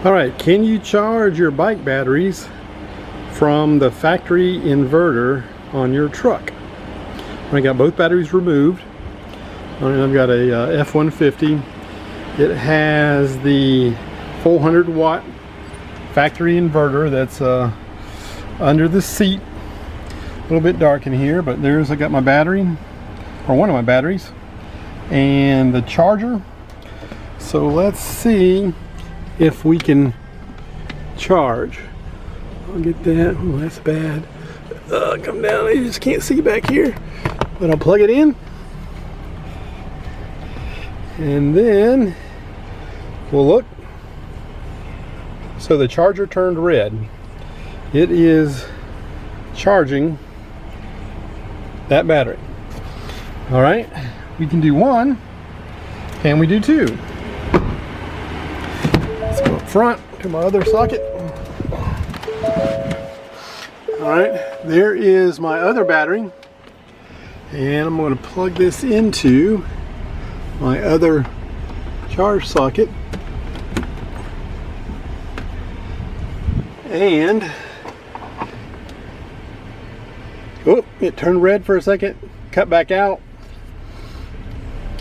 Alright, can you charge your bike batteries from the factory inverter on your truck? I got both batteries removed. I've got a F-150. It has the 400 watt factory inverter that's under the seat. A little bit dark in here, but I got my battery, or one of my batteries, and the charger. So let's see if we can charge. I'll get that. Oh, that's bad. Come down. You just can't see back here. But I'll plug it in. And then we'll look. So the charger turned red. It is charging that battery. All right. We can do one. Can we do two? Let's go up front to my other socket. Alright, there is my other battery, and I'm going to plug this into my other charge socket, and oh, it turned red for a second, cut back out.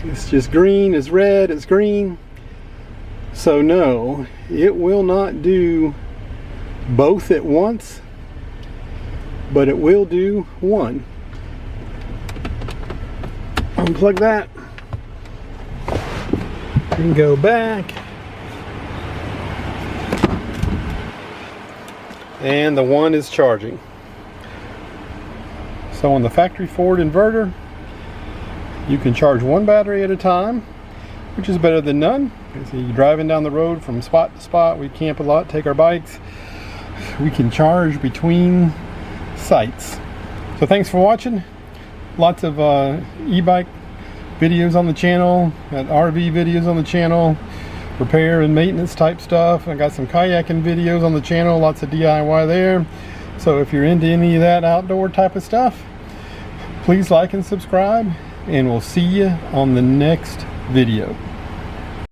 It's just green, it's red, it's green. So no, it will not do both at once, but it will do one. Unplug that and go back, and the one is charging. So on the factory Ford inverter, you can charge one battery at a time, which is better than none. So you're driving down the road from spot to spot. We camp a lot, take our bikes. We can charge between sites. So thanks for watching. Lots of e-bike videos on the channel, RV videos on the channel, repair and maintenance type stuff. I got some kayaking videos on the channel, lots of DIY there. So if you're into any of that outdoor type of stuff, please like and subscribe, and we'll see you on the next video.